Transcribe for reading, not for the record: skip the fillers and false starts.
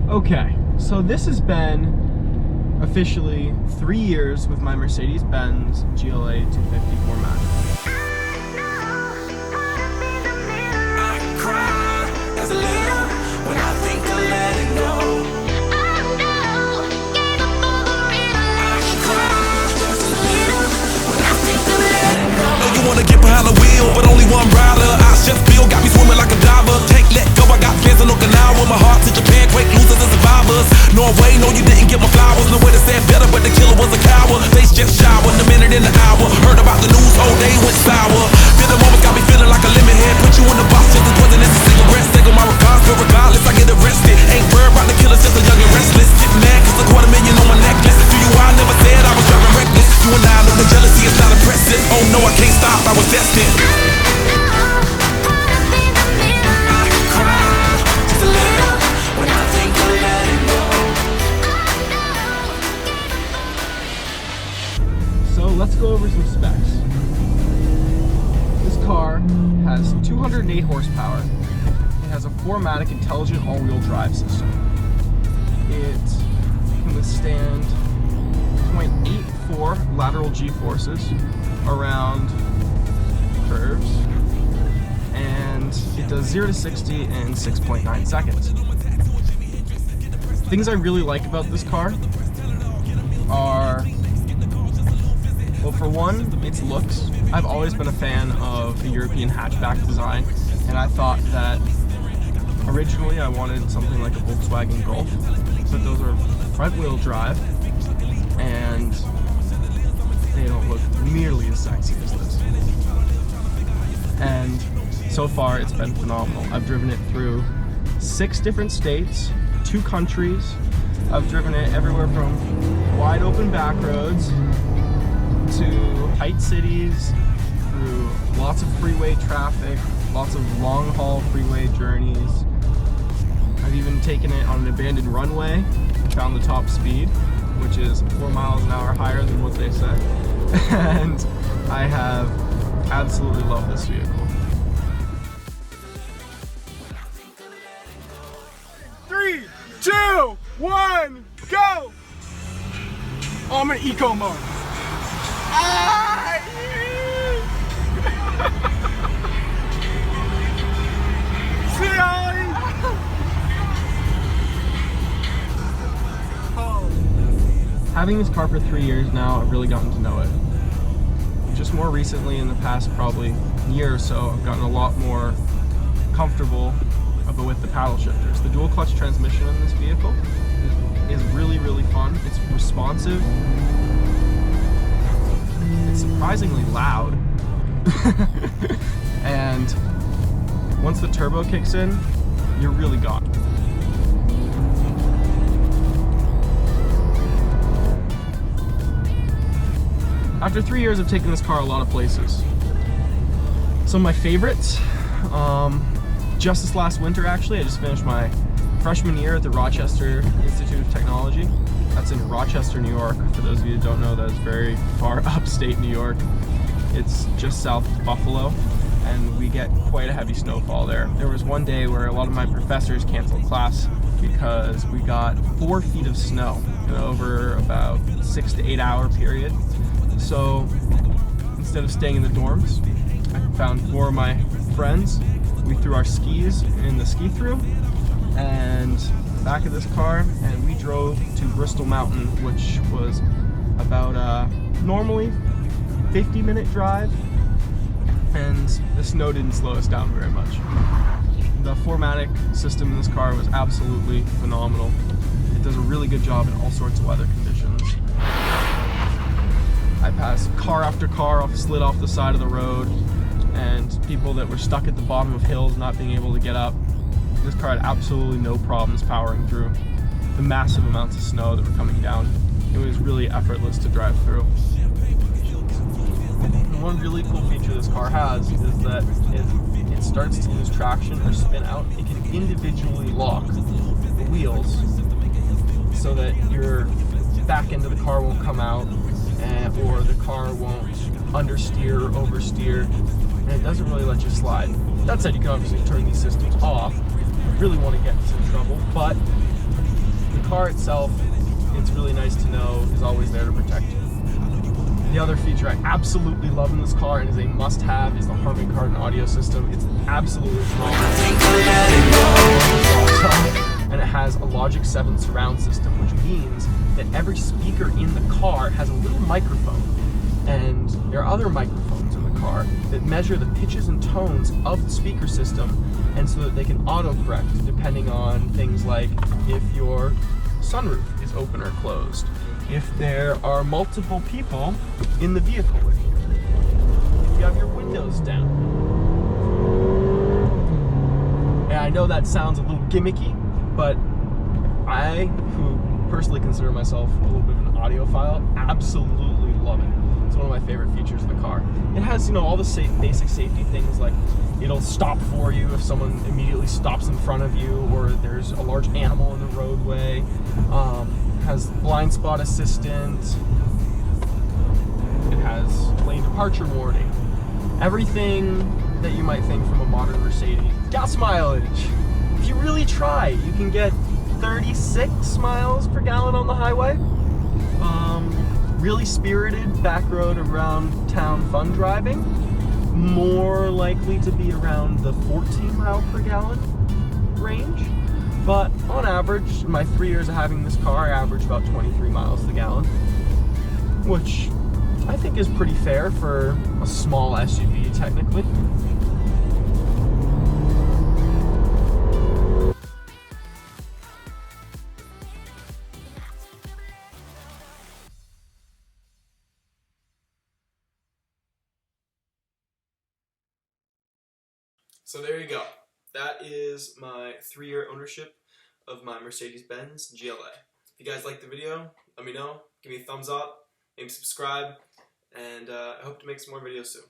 Okay, so this has been officially 3 years with my Mercedes Benz GLA 250 4MATIC. Wanna get behind the wheel, but only one rider. I just feel got me swimming like a diver. Can't let go, I got fans in Okinawa. My heart to Japan, quake losers and survivors. Norway, no you didn't get my flowers. No way to say it better, but the killer was a coward. They just showered, a minute in the hour. Heard about the news, whole day went sour. Feel the moment got me feeling like a lemon head. Put you in the box, just as poison as a cigarette. Single my regards, but regardless I get arrested. Ain't worried about the killers, just a young and restless. Get mad cause a $250,000 on my necklace. Do you I never said I was driving reckless. You and I know the jealousy is not impressive. Oh no, I can't stop, I was destined. So let's go over some specs. This car has 208 horsepower. It has a 4MATIC intelligent all-wheel drive system. It can withstand 0.84 lateral G-forces around curves, and it does 0 to 60 in 6.9 seconds. Things I really like about this car are, well, for one, its looks. I've always been a fan of the European hatchback design, and I thought that originally I wanted something like a Volkswagen Golf, but those are front-wheel drive, and they don't look nearly as sexy as this. And so far, it's been phenomenal. I've driven it through 6 different states, 2 countries. I've driven it everywhere from wide open back roads to tight cities, through lots of freeway traffic, lots of long haul freeway journeys. I've even taken it on an abandoned runway and found the top speed, which is 4 miles an hour higher than what they say. And I have absolutely loved this vehicle. 3, 2, 1, go! Oh, I'm in eco mode. Having this car for 3 years now, I've really gotten to know it. Just more recently, in the past probably year or so, I've gotten a lot more comfortable with the paddle shifters. The dual clutch transmission in this vehicle is really, really fun. It's responsive. It's surprisingly loud. And once the turbo kicks in, you're really gone. After 3 years, I've taken this car a lot of places. Some of my favorites, just this last winter actually, I just finished my freshman year at the Rochester Institute of Technology. That's in Rochester, New York. For those of you who don't know, that is very far upstate New York. It's just south of Buffalo, and we get quite a heavy snowfall there. There was one day where a lot of my professors canceled class because we got 4 feet of snow over about 6 to 8 hour period. So instead of staying in the dorms, I found 4 of my friends. We threw our skis in the ski through and back of this car, and we drove to Bristol Mountain, which was about a normally 50-minute drive, and the snow didn't slow us down very much. The 4MATIC system in this car was absolutely phenomenal. It does a really good job in all sorts of weather conditions. I passed car after car slid off the side of the road, and people that were stuck at the bottom of hills not being able to get up. This car had absolutely no problems powering through the massive amounts of snow that were coming down. It was really effortless to drive through. One really cool feature this car has is that if it starts to lose traction or spin out, it can individually lock the wheels so that your back end of the car won't come out, or the car won't understeer or oversteer, and it doesn't really let you slide. That said, you can obviously turn these systems off if you really want to get into some trouble, but car itself, it's really nice to know, is always there to protect you. The other feature I absolutely love in this car and is a must-have is the Harman Kardon audio system. It's absolutely phenomenal. And it has a Logic 7 surround system, which means that every speaker in the car has a little microphone. And there are other microphones in the car that measure the pitches and tones of the speaker system, and so that they can autocorrect depending on things like if your sunroof is open or closed, if there are multiple people in the vehicle with you, if you have your windows down. And I know that sounds a little gimmicky, but I, who personally consider myself a little bit of an audiophile, absolutely love it. It's one of my favorite features of the car. It has, you know, all the basic safety things, like it'll stop for you if someone immediately stops in front of you, or there's a large animal in the roadway. Has blind spot assistant. It has lane departure warning. Everything that you might think from a modern Mercedes. Gas mileage. If you really try, you can get 36 miles per gallon on the highway. Really spirited back road around town fun driving. More likely to be around the 14 mile per gallon range. But on average, in my 3 years of having this car, I average about 23 miles a gallon, which I think is pretty fair for a small SUV technically. So there you go. That is my 3-year ownership of my Mercedes Benz GLA. If you guys liked the video, let me know. Give me a thumbs up, maybe subscribe, and I hope to make some more videos soon.